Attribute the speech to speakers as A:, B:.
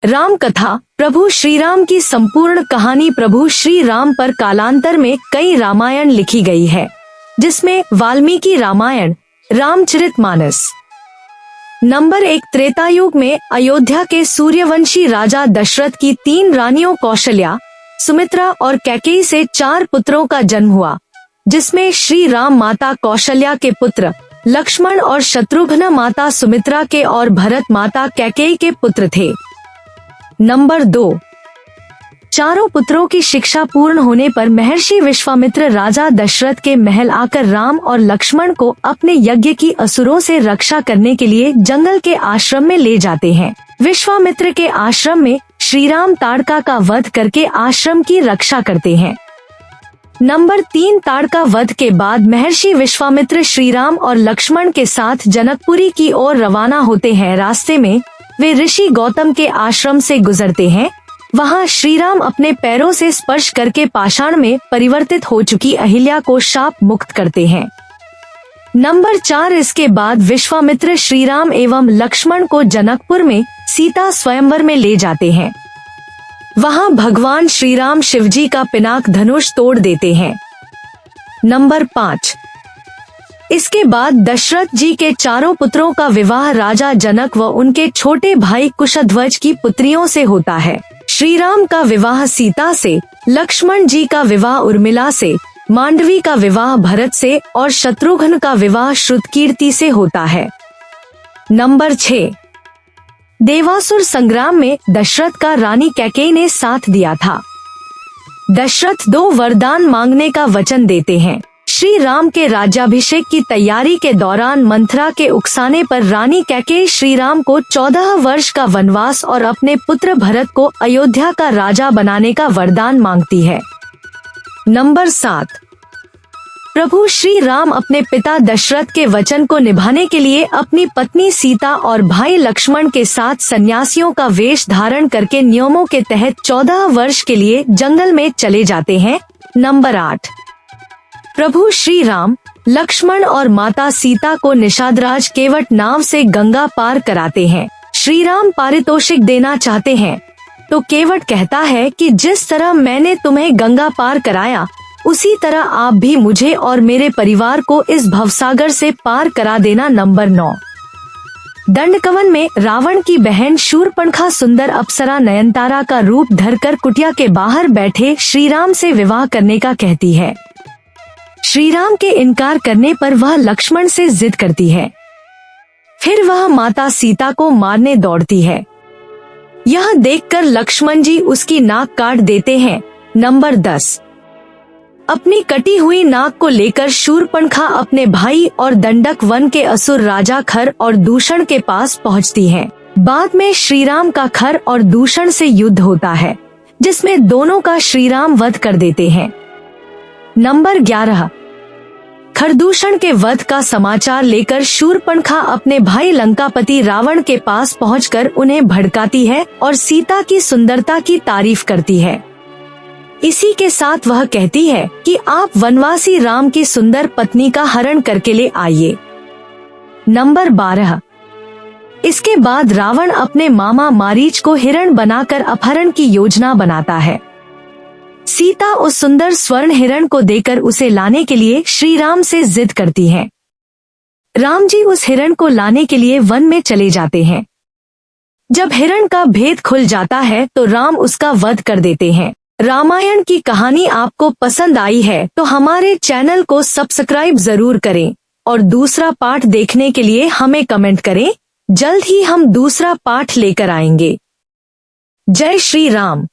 A: राम कथा प्रभु श्री राम की संपूर्ण कहानी। प्रभु श्री राम पर कालांतर में कई रामायण लिखी गई है, जिसमें वाल्मीकि रामायण, रामचरितमानस। नंबर 1, त्रेता युग में अयोध्या के सूर्यवंशी राजा दशरथ की 3 रानियों कौशल्या, सुमित्रा और कैकेयी से 4 पुत्रों का जन्म हुआ, जिसमें श्री राम माता कौशल्या के पुत्र लक्ष्मण और शत्रुघ्न माता सुमित्रा के और भरत माता कैकेयी के पुत्र थे। नंबर 2, चारों पुत्रों की शिक्षा पूर्ण होने पर महर्षि विश्वामित्र राजा दशरथ के महल आकर राम और लक्ष्मण को अपने यज्ञ की असुरों से रक्षा करने के लिए जंगल के आश्रम में ले जाते हैं। विश्वामित्र के आश्रम में श्री राम ताड़का का वध करके आश्रम की रक्षा करते हैं। नंबर 3, ताड़का वध के बाद महर्षि विश्वामित्र श्री राम और लक्ष्मण के साथ जनकपुरी की ओर रवाना होते हैं। रास्ते में वे ऋषि गौतम के आश्रम से गुजरते हैं। वहां श्री राम अपने पैरों से स्पर्श करके पाषाण में परिवर्तित हो चुकी अहिल्या को शाप मुक्त करते हैं। नंबर 4, इसके बाद विश्वामित्र श्री राम एवं लक्ष्मण को जनकपुर में सीता स्वयंवर में ले जाते हैं। वहां भगवान श्री राम शिवजी का पिनाक धनुष तोड़ देते हैं। नंबर 5, इसके बाद दशरथ जी के 4 पुत्रों का विवाह राजा जनक व उनके छोटे भाई कुशध्वज की पुत्रियों से होता है। श्री राम का विवाह सीता से, लक्ष्मण जी का विवाह उर्मिला से, मांडवी का विवाह भरत से और शत्रुघ्न का विवाह श्रुतकीर्ति से होता है। नंबर 6, देवासुर संग्राम में दशरथ का रानी कैकेयी ने साथ दिया था। दशरथ 2 वरदान मांगने का वचन देते हैं। श्री राम के राज्याभिषेक की तैयारी के दौरान मंथरा के उकसाने पर रानी कैकेयी श्री राम को 14 वर्ष का वनवास और अपने पुत्र भरत को अयोध्या का राजा बनाने का वरदान मांगती है। नंबर 7, प्रभु श्री राम अपने पिता दशरथ के वचन को निभाने के लिए अपनी पत्नी सीता और भाई लक्ष्मण के साथ सन्यासियों का वेश धारण करके नियमों के तहत 14 वर्ष के लिए जंगल में चले जाते हैं। नंबर 8, प्रभु श्री राम, लक्ष्मण और माता सीता को निषादराज केवट नाव से गंगा पार कराते हैं। श्री राम पारितोषिक देना चाहते हैं तो केवट कहता है कि जिस तरह मैंने तुम्हें गंगा पार कराया, उसी तरह आप भी मुझे और मेरे परिवार को इस भवसागर से पार करा देना। नंबर 9, दंडकवन में रावण की बहन शूर्पणखा सुंदर अप्सरा नयनतारा का रूप धरकर कुटिया के बाहर बैठे श्री राम से विवाह करने का कहती है। श्री राम के इनकार करने पर वह लक्ष्मण से जिद करती है। फिर वह माता सीता को मारने दौड़ती है। यह देखकर लक्ष्मण जी उसकी नाक काट देते हैं। नंबर 10, अपनी कटी हुई नाक को लेकर शूर्पणखा अपने भाई और दंडक वन के असुर राजा खर और दूषण के पास पहुंचती है। बाद में श्री राम का खर और दूषण से युद्ध होता है, जिसमें दोनों का श्री राम वध कर देते हैं। नंबर 11, खरदूषण के वध का समाचार लेकर शूर्पणखा अपने भाई लंकापति रावण के पास पहुंचकर उन्हें भड़काती है और सीता की सुंदरता की तारीफ करती है। इसी के साथ वह कहती है कि आप वनवासी राम की सुंदर पत्नी का हरण करके ले आइए। नंबर 12, इसके बाद रावण अपने मामा मारीच को हिरण बनाकर अपहरण की योजना बनाता है। सीता उस सुंदर स्वर्ण हिरण को देकर उसे लाने के लिए श्री राम से जिद करती है। राम जी उस हिरण को लाने के लिए वन में चले जाते हैं। जब हिरण का भेद खुल जाता है तो राम उसका वध कर देते हैं। रामायण की कहानी आपको पसंद आई है तो हमारे चैनल को सब्सक्राइब जरूर करें और दूसरा पार्ट देखने के लिए हमें कमेंट करें। जल्द ही हम दूसरा पार्ट लेकर आएंगे। जय श्री राम।